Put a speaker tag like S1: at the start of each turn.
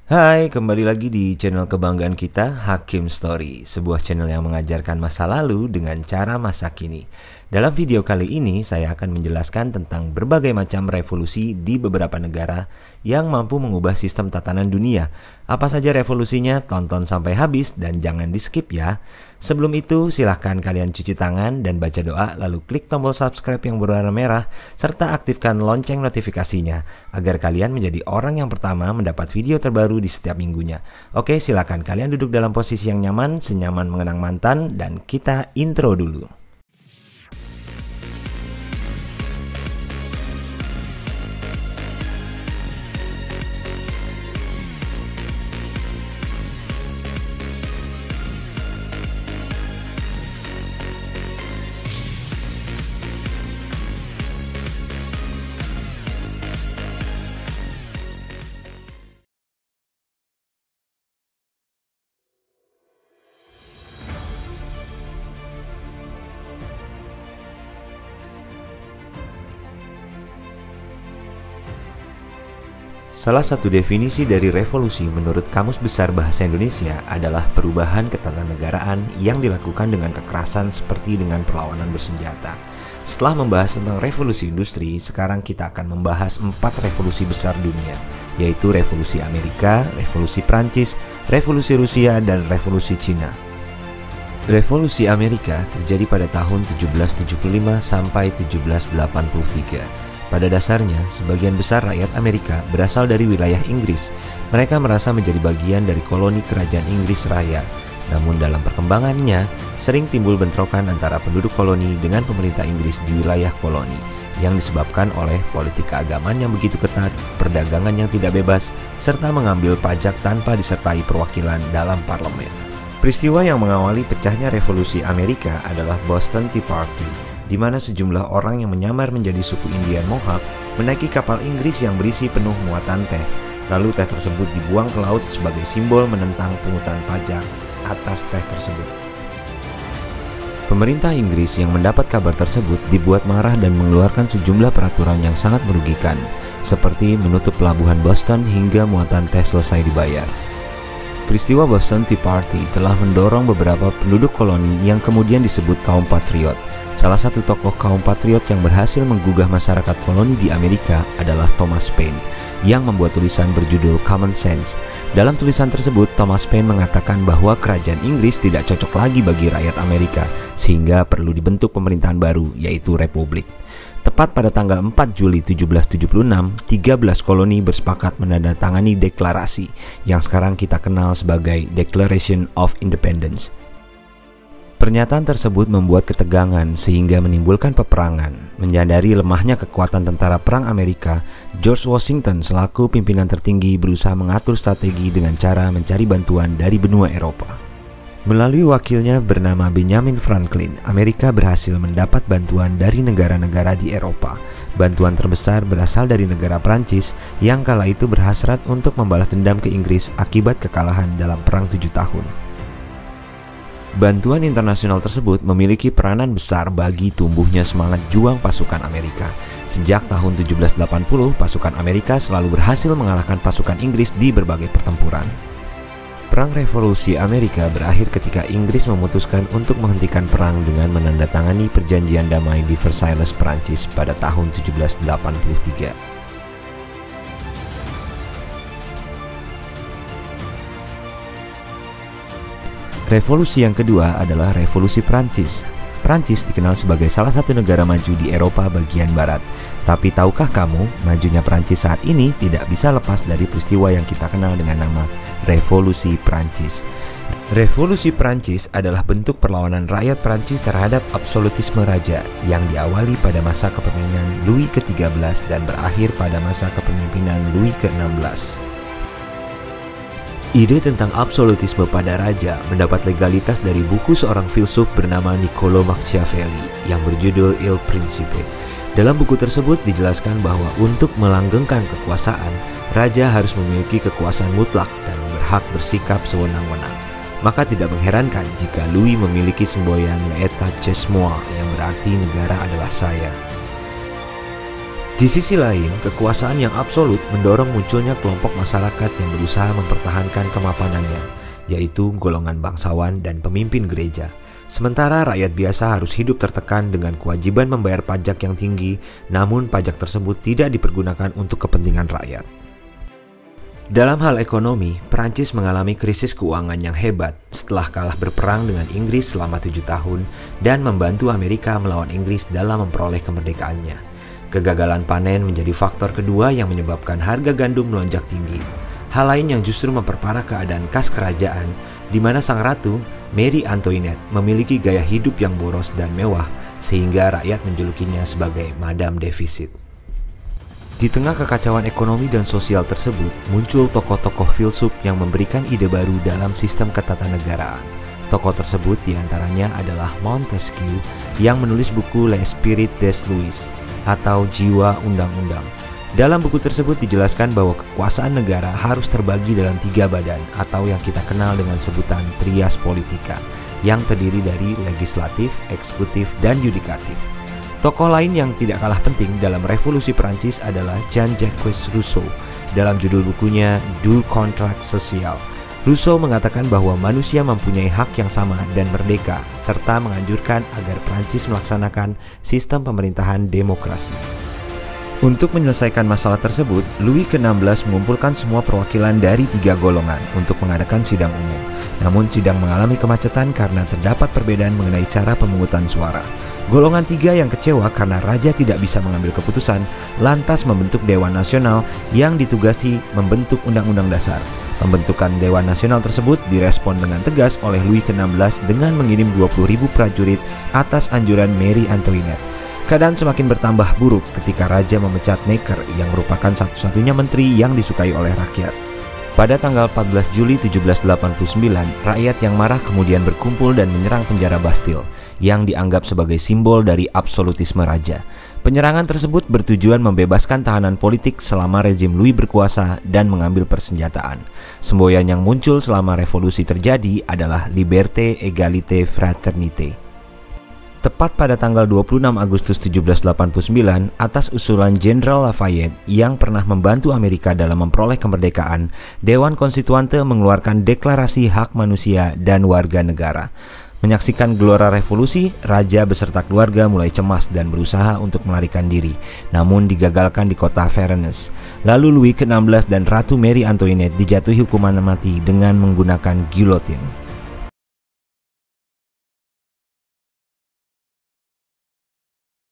S1: Hai, kembali lagi di channel kebanggaan kita, Hakim Story, sebuah channel yang mengajarkan masa lalu dengan cara masa kini. Dalam video kali ini, saya akan menjelaskan tentang berbagai macam revolusi di beberapa negara yang mampu mengubah sistem tatanan dunia. Apa saja revolusinya? Tonton sampai habis dan jangan di-skip ya. Sebelum itu, silahkan kalian cuci tangan dan baca doa, lalu klik tombol subscribe yang berwarna merah, serta aktifkan lonceng notifikasinya, agar kalian menjadi orang yang pertama mendapat video terbaru di setiap minggunya. Oke, silahkan kalian duduk dalam posisi yang nyaman, senyaman mengenang mantan, dan kita intro dulu. Salah satu definisi dari revolusi menurut Kamus Besar Bahasa Indonesia adalah perubahan ketatanegaraan yang dilakukan dengan kekerasan seperti dengan perlawanan bersenjata. Setelah membahas tentang revolusi industri, sekarang kita akan membahas 4 revolusi besar dunia, yaitu revolusi Amerika, revolusi Prancis, revolusi Rusia, dan revolusi Cina. Revolusi Amerika terjadi pada tahun 1775 sampai 1783. Pada dasarnya, sebagian besar rakyat Amerika berasal dari wilayah Inggris. Mereka merasa menjadi bagian dari koloni kerajaan Inggris Raya. Namun dalam perkembangannya, sering timbul bentrokan antara penduduk koloni dengan pemerintah Inggris di wilayah koloni, yang disebabkan oleh politik keagamaan yang begitu ketat, perdagangan yang tidak bebas, serta mengambil pajak tanpa disertai perwakilan dalam parlemen. Peristiwa yang mengawali pecahnya revolusi Amerika adalah Boston Tea Party, di mana sejumlah orang yang menyamar menjadi suku Indian Mohawk menaiki kapal Inggris yang berisi penuh muatan teh. Lalu teh tersebut dibuang ke laut sebagai simbol menentang pungutan pajak atas teh tersebut. Pemerintah Inggris yang mendapat kabar tersebut dibuat marah dan mengeluarkan sejumlah peraturan yang sangat merugikan, seperti menutup pelabuhan Boston hingga muatan teh selesai dibayar. Peristiwa Boston Tea Party telah mendorong beberapa penduduk koloni yang kemudian disebut kaum patriot. Salah satu tokoh kaum patriot yang berhasil menggugah masyarakat koloni di Amerika adalah Thomas Paine, yang membuat tulisan berjudul Common Sense. Dalam tulisan tersebut, Thomas Paine mengatakan bahwa kerajaan Inggris tidak cocok lagi bagi rakyat Amerika, sehingga perlu dibentuk pemerintahan baru, yaitu republik. Tepat pada tanggal 4 Juli 1776, 13 koloni bersepakat menandatangani deklarasi yang sekarang kita kenal sebagai Declaration of Independence. Pernyataan tersebut membuat ketegangan sehingga menimbulkan peperangan. Menyadari lemahnya kekuatan tentara perang Amerika, George Washington selaku pimpinan tertinggi berusaha mengatur strategi dengan cara mencari bantuan dari benua Eropa. Melalui wakilnya bernama Benjamin Franklin, Amerika berhasil mendapat bantuan dari negara-negara di Eropa. Bantuan terbesar berasal dari negara Prancis yang kala itu berhasrat untuk membalas dendam ke Inggris akibat kekalahan dalam Perang 7 tahun. Bantuan internasional tersebut memiliki peranan besar bagi tumbuhnya semangat juang pasukan Amerika. Sejak tahun 1780, pasukan Amerika selalu berhasil mengalahkan pasukan Inggris di berbagai pertempuran. Perang Revolusi Amerika berakhir ketika Inggris memutuskan untuk menghentikan perang dengan menandatangani perjanjian damai di Versailles, Prancis pada tahun 1783. Revolusi yang kedua adalah Revolusi Prancis. Prancis dikenal sebagai salah satu negara maju di Eropa bagian barat. Tapi tahukah kamu, majunya Prancis saat ini tidak bisa lepas dari peristiwa yang kita kenal dengan nama Revolusi Prancis. Revolusi Prancis adalah bentuk perlawanan rakyat Prancis terhadap absolutisme raja yang diawali pada masa kepemimpinan Louis ke-13 dan berakhir pada masa kepemimpinan Louis ke-16. Ide tentang absolutisme pada raja mendapat legalitas dari buku seorang filsuf bernama Niccolò Machiavelli yang berjudul Il Principe. Dalam buku tersebut dijelaskan bahwa untuk melanggengkan kekuasaan, raja harus memiliki kekuasaan mutlak dan berhak bersikap sewenang-wenang. Maka tidak mengherankan jika Louis memiliki semboyan L'État c'est moi yang berarti negara adalah saya. Di sisi lain, kekuasaan yang absolut mendorong munculnya kelompok masyarakat yang berusaha mempertahankan kemapanannya, yaitu golongan bangsawan dan pemimpin gereja. Sementara rakyat biasa harus hidup tertekan dengan kewajiban membayar pajak yang tinggi, namun pajak tersebut tidak dipergunakan untuk kepentingan rakyat. Dalam hal ekonomi, Prancis mengalami krisis keuangan yang hebat setelah kalah berperang dengan Inggris selama 7 tahun dan membantu Amerika melawan Inggris dalam memperoleh kemerdekaannya. Kegagalan panen menjadi faktor kedua yang menyebabkan harga gandum melonjak tinggi. Hal lain yang justru memperparah keadaan kas kerajaan, di mana sang ratu, Marie Antoinette, memiliki gaya hidup yang boros dan mewah, sehingga rakyat menjulukinya sebagai Madame Defisit. Di tengah kekacauan ekonomi dan sosial tersebut, muncul tokoh-tokoh filsuf yang memberikan ide baru dalam sistem ketatanegaraan. Tokoh tersebut diantaranya adalah Montesquieu yang menulis buku L'Esprit des Lois atau Jiwa Undang-Undang. Dalam buku tersebut dijelaskan bahwa kekuasaan negara harus terbagi dalam 3 badan atau yang kita kenal dengan sebutan trias politika, yang terdiri dari legislatif, eksekutif, dan yudikatif. Tokoh lain yang tidak kalah penting dalam revolusi Perancis adalah Jean-Jacques Rousseau. Dalam judul bukunya Du Contrat Social, Rousseau mengatakan bahwa manusia mempunyai hak yang sama dan merdeka, serta menganjurkan agar Perancis melaksanakan sistem pemerintahan demokrasi. Untuk menyelesaikan masalah tersebut, Louis XVI mengumpulkan semua perwakilan dari 3 golongan untuk mengadakan sidang umum. Namun sidang mengalami kemacetan karena terdapat perbedaan mengenai cara pemungutan suara. Golongan 3 yang kecewa karena raja tidak bisa mengambil keputusan, lantas membentuk Dewan Nasional yang ditugasi membentuk Undang-Undang Dasar. Pembentukan Dewan Nasional tersebut direspon dengan tegas oleh Louis XVI dengan mengirim 20.000 prajurit atas anjuran Marie Antoinette. Keadaan semakin bertambah buruk ketika raja memecat Necker yang merupakan satu-satunya menteri yang disukai oleh rakyat. Pada tanggal 14 Juli 1789, rakyat yang marah kemudian berkumpul dan menyerang penjara Bastille, yang dianggap sebagai simbol dari absolutisme raja. Penyerangan tersebut bertujuan membebaskan tahanan politik selama rezim Louis berkuasa dan mengambil persenjataan. Semboyan yang muncul selama revolusi terjadi adalah Liberté, Égalité, Fraternité. Tepat pada tanggal 26 Agustus 1789, atas usulan Jenderal Lafayette yang pernah membantu Amerika dalam memperoleh kemerdekaan, Dewan Konstituante mengeluarkan Deklarasi Hak Manusia dan Warga Negara. Menyaksikan gelora revolusi, raja beserta keluarga mulai cemas dan berusaha untuk melarikan diri, namun digagalkan di kota Varennes. Lalu Louis XVI dan Ratu Marie Antoinette dijatuhi hukuman mati dengan menggunakan guillotine.